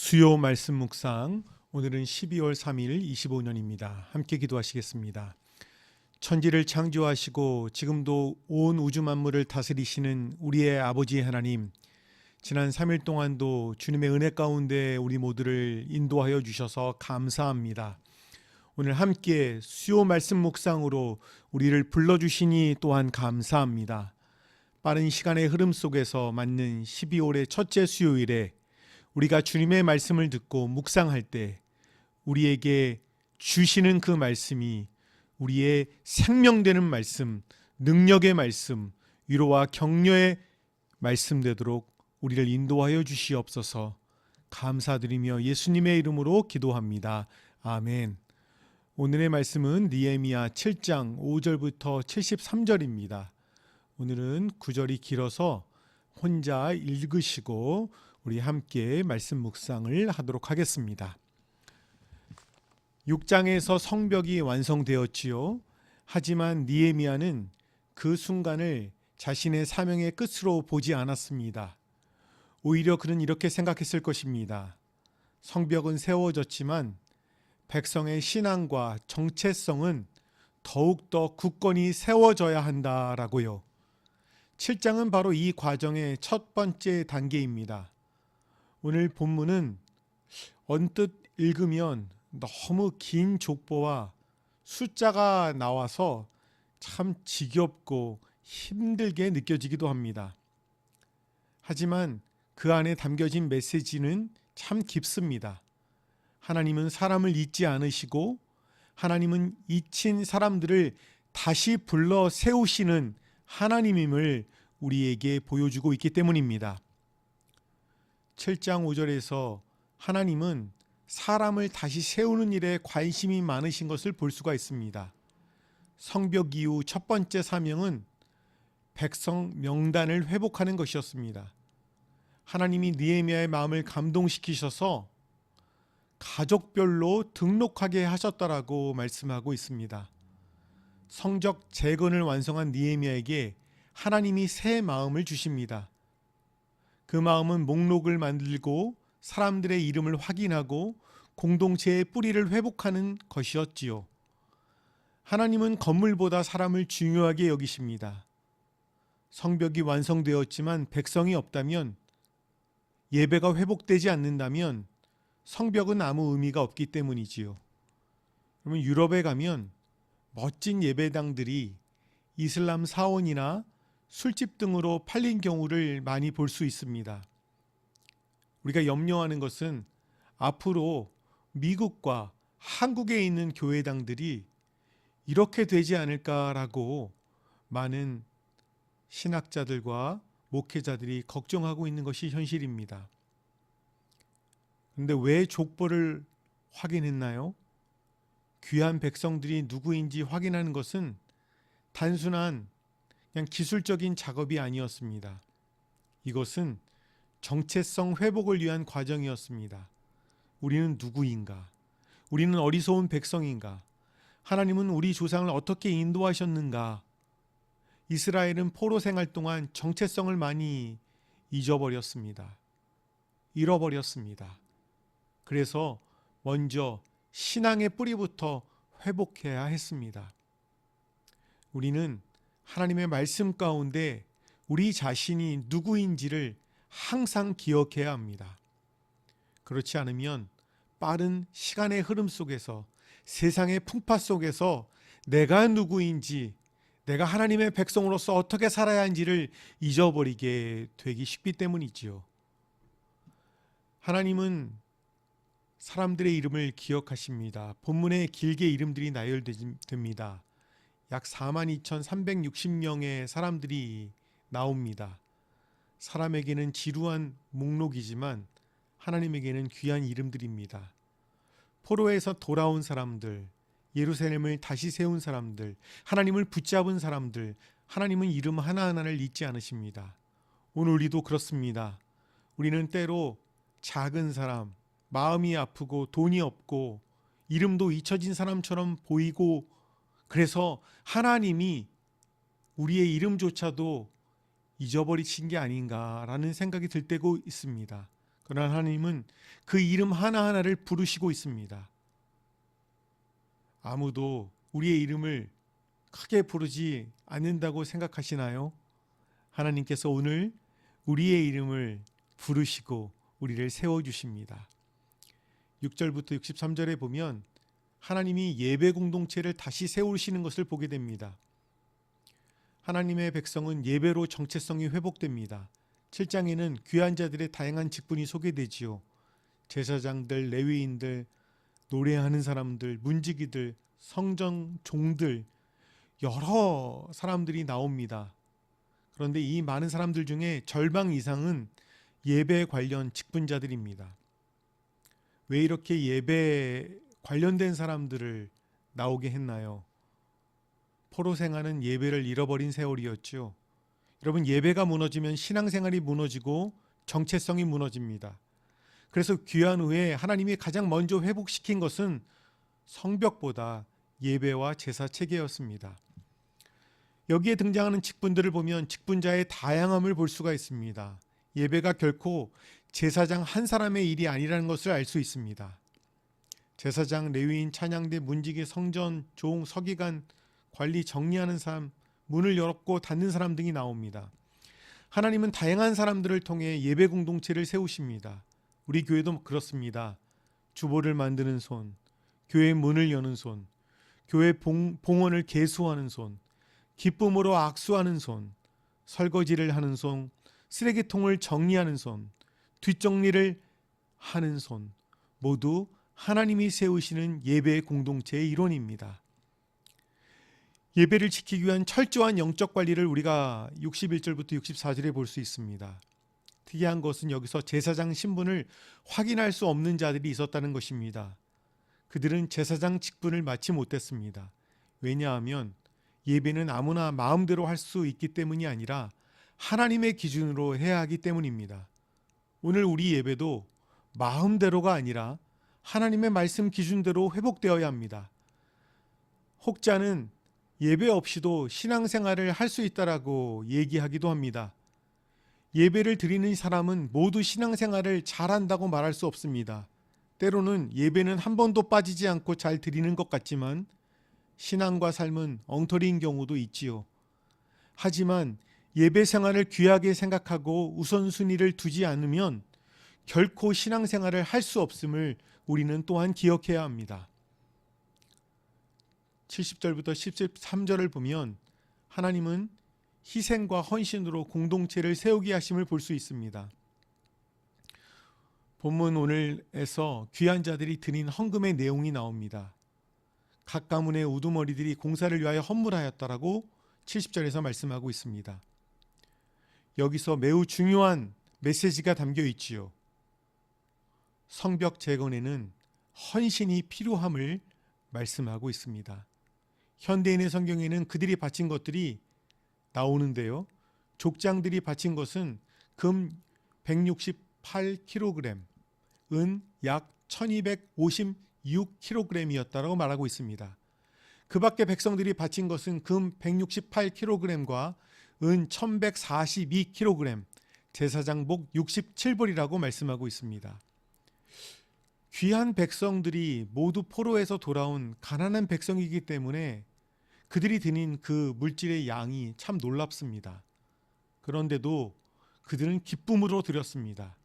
수요 말씀 묵상, 오늘은 12월 3일 25년입니다. 함께 기도하시겠습니다. 천지를 창조하시고 지금도 온 우주 만물을 다스리시는 우리의 아버지 하나님, 지난 3일 동안도 주님의 은혜 가운데 우리 모두를 인도하여 주셔서 감사합니다. 오늘 함께 수요 말씀 묵상으로 우리를 불러주시니 또한 감사합니다. 빠른 시간의 흐름 속에서 맞는 12월의 첫째 수요일에 우리가 주님의 말씀을 듣고 묵상할 때 우리에게 주시는 그 말씀이 우리의 생명되는 말씀, 능력의 말씀, 위로와 격려의 말씀 되도록 우리를 인도하여 주시옵소서. 감사드리며 예수님의 이름으로 기도합니다. 아멘. 오늘의 말씀은 느헤미야 7장 5절부터 73절입니다. 오늘은 구절이 길어서 혼자 읽으시고 우리 함께 말씀 묵상을 하도록 하겠습니다. 6장에서 성벽이 완성되었지요. 하지만 느헤미야는 그 순간을 자신의 사명의 끝으로 보지 않았습니다. 오히려 그는 이렇게 생각했을 것입니다. 성벽은 세워졌지만 백성의 신앙과 정체성은 더욱더 굳건히 세워져야 한다라고요. 7장은 바로 이 과정의 첫 번째 단계입니다. 오늘 본문은 언뜻 읽으면 너무 긴 족보와 숫자가 나와서 참 지겹고 힘들게 느껴지기도 합니다. 하지만 그 안에 담겨진 메시지는 참 깊습니다. 하나님은 사람을 잊지 않으시고 하나님은 잊힌 사람들을 다시 불러 세우시는 하나님임을 우리에게 보여주고 있기 때문입니다. 7장 5절에서 하나님은 사람을 다시 세우는 일에 관심이 많으신 것을 볼 수가 있습니다. 성벽 이후 첫 번째 사명은 백성 명단을 회복하는 것이었습니다. 하나님이 느헤미야의 마음을 감동시키셔서 가족별로 등록하게 하셨다라고 말씀하고 있습니다. 성적 재건을 완성한 느헤미야에게 하나님이 새 마음을 주십니다. 그 마음은 목록을 만들고 사람들의 이름을 확인하고 공동체의 뿌리를 회복하는 것이었지요. 하나님은 건물보다 사람을 중요하게 여기십니다. 성벽이 완성되었지만 백성이 없다면, 예배가 회복되지 않는다면 성벽은 아무 의미가 없기 때문이지요. 그러면 유럽에 가면 멋진 예배당들이 이슬람 사원이나 술집 등으로 팔린 경우를 많이 볼 수 있습니다. 우리가 염려하는 것은 앞으로 미국과 한국에 있는 교회당들이 이렇게 되지 않을까라고 많은 신학자들과 목회자들이 걱정하고 있는 것이 현실입니다. 그런데 왜 족보를 확인했나요? 귀한 백성들이 누구인지 확인하는 것은 단순한 그냥 기술적인 작업이 아니었습니다. 이것은 정체성 회복을 위한 과정이었습니다. 우리는 누구인가? 우리는 어리석은 백성인가? 하나님은 우리 조상을 어떻게 인도하셨는가? 이스라엘은 포로 생활 동안 정체성을 많이 잊어버렸습니다. 잃어버렸습니다. 그래서 먼저 신앙의 뿌리부터 회복해야 했습니다. 우리는 하나님의 말씀 가운데 우리 자신이 누구인지를 항상 기억해야 합니다. 그렇지 않으면 빠른 시간의 흐름 속에서, 세상의 풍파 속에서 내가 누구인지, 내가 하나님의 백성으로서 어떻게 살아야 하는지를 잊어버리게 되기 쉽기 때문이지요. 하나님은 사람들의 이름을 기억하십니다. 본문에 길게 이름들이 나열됩니다. 약 42,360명의 사람들이 나옵니다. 사람에게는 지루한 목록이지만 하나님에게는 귀한 이름들입니다. 포로에서 돌아온 사람들, 예루살렘을 다시 세운 사람들, 하나님을 붙잡은 사람들, 하나님은 이름 하나하나를 잊지 않으십니다. 오늘 우리도 그렇습니다. 우리는 때로 작은 사람, 마음이 아프고 돈이 없고 이름도 잊혀진 사람처럼 보이고, 그래서 하나님이 우리의 이름조차도 잊어버리신 게 아닌가라는 생각이 들 때고 있습니다. 그러나 하나님은 그 이름 하나하나를 부르시고 있습니다. 아무도 우리의 이름을 크게 부르지 않는다고 생각하시나요? 하나님께서 오늘 우리의 이름을 부르시고 우리를 세워주십니다. 6절부터 63절에 보면 하나님이 예배 공동체를 다시 세우시는 것을 보게 됩니다. 하나님의 백성은 예배로 정체성이 회복됩니다. 7장에는 귀한 자들의 다양한 직분이 소개되지요. 제사장들, 레위인들, 노래하는 사람들, 문지기들, 성전 종들, 여러 사람들이 나옵니다. 그런데 이 많은 사람들 중에 절반 이상은 예배 관련 직분자들입니다. 왜 이렇게 예배 관련된 사람들을 나오게 했나요? 포로 생활은 예배를 잃어버린 세월이었죠. 여러분, 예배가 무너지면 신앙생활이 무너지고 정체성이 무너집니다. 그래서 귀한 후에 하나님이 가장 먼저 회복시킨 것은 성벽보다 예배와 제사 체계였습니다. 여기에 등장하는 직분들을 보면 직분자의 다양함을 볼 수가 있습니다. 예배가 결코 제사장 한 사람의 일이 아니라는 것을 알 수 있습니다. 제사장, 레위인, 찬양대, 문지기, 성전, 종, 서기관, 관리, 정리하는 사람, 문을 열었고 닫는 사람 등이 나옵니다. 하나님은 다양한 사람들을 통해 예배 공동체를 세우십니다. 우리 교회도 그렇습니다. 주보를 만드는 손, 교회 문을 여는 손, 교회 봉헌을 계수하는 손, 기쁨으로 악수하는 손, 설거지를 하는 손, 쓰레기통을 정리하는 손, 뒷정리를 하는 손, 모두 하나님이 세우시는 예배 공동체의 일원입니다. 예배를 지키기 위한 철저한 영적 관리를 우리가 61절부터 64절에 볼 수 있습니다. 특이한 것은 여기서 제사장 신분을 확인할 수 없는 자들이 있었다는 것입니다. 그들은 제사장 직분을 맡지 못했습니다. 왜냐하면 예배는 아무나 마음대로 할 수 있기 때문이 아니라 하나님의 기준으로 해야 하기 때문입니다. 오늘 우리 예배도 마음대로가 아니라 하나님의 말씀 기준대로 회복되어야 합니다. 혹자는 예배 없이도 신앙생활을 할 수 있다라고 얘기하기도 합니다. 예배를 드리는 사람은 모두 신앙생활을 잘한다고 말할 수 없습니다. 때로는 예배는 한 번도 빠지지 않고 잘 드리는 것 같지만 신앙과 삶은 엉터리인 경우도 있지요. 하지만 예배 생활을 귀하게 생각하고 우선순위를 두지 않으면 결코 신앙생활을 할 수 없음을 우리는 또한 기억해야 합니다. 70절부터 13절을 보면 하나님은 희생과 헌신으로 공동체를 세우게 하심을 볼 수 있습니다. 본문 오늘에서 귀한 자들이 드린 헌금의 내용이 나옵니다. 각 가문의 우두머리들이 공사를 위하여 헌물하였다라고 70절에서 말씀하고 있습니다. 여기서 매우 중요한 메시지가 담겨 있지요. 성벽 재건에는 헌신이 필요함을 말씀하고 있습니다. 현대인의 성경에는 그들이 바친 것들이 나오는데요. 족장들이 바친 것은 금 168kg, 은 약 1256kg이었다고 말하고 있습니다. 그 밖에 백성들이 바친 것은 금 168kg과 은 1142kg, 제사장복 67벌이라고 말씀하고 있습니다. 귀한 백성들이 모두 포로에서 돌아온 가난한 백성이기 때문에 그들이 드린 그 물질의 양이 참 놀랍습니다. 그런데도 그들은 기쁨으로 드렸습니다.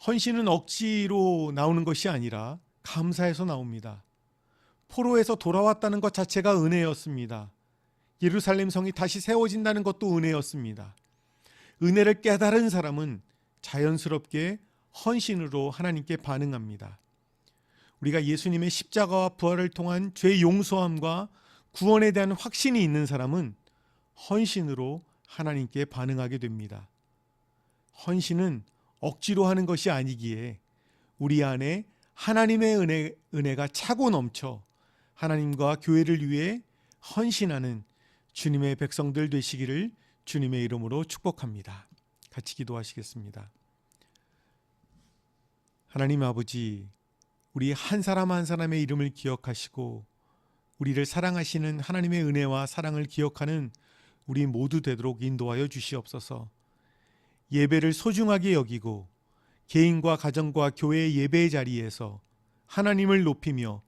헌신은 억지로 나오는 것이 아니라 감사해서 나옵니다. 포로에서 돌아왔다는 것 자체가 은혜였습니다. 예루살렘 성이 다시 세워진다는 것도 은혜였습니다. 은혜를 깨달은 사람은 자연스럽게 헌신으로 하나님께 반응합니다. 우리가 예수님의 십자가와 부활을 통한 죄 용서함과 구원에 대한 확신이 있는 사람은 헌신으로 하나님께 반응하게 됩니다. 헌신은 억지로 하는 것이 아니기에 우리 안에 하나님의 은혜가 차고 넘쳐 하나님과 교회를 위해 헌신하는 주님의 백성들 되시기를 주님의 이름으로 축복합니다. 같이 기도하시겠습니다. 하나님 아버지, 우리 한 사람 한 사람의 이름을 기억하시고 우리를 사랑하시는 하나님의 은혜와 사랑을 기억하는 우리 모두 되도록 인도하여 주시옵소서. 예배를 소중하게 여기고 개인과 가정과 교회의 예배의 자리에서 하나님을 높이며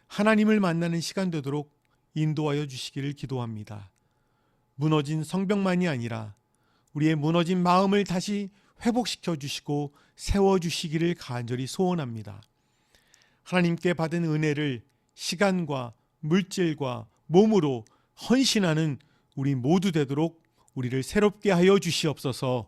하나님을 만나는 시간 되도록 인도하여 주시기를 기도합니다. 무너진 성벽만이 아니라 우리의 무너진 마음을 다시 회복시켜 주시고 세워 주시기를 간절히 소원합니다. 하나님께 받은 은혜를 시간과 물질과 몸으로 헌신하는 우리 모두 되도록 우리를 새롭게 하여 주시옵소서.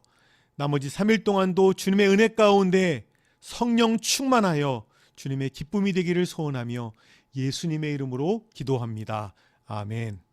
나머지 3일 동안도 주님의 은혜 가운데 성령 충만하여 주님의 기쁨이 되기를 소원하며 예수님의 이름으로 기도합니다. 아멘.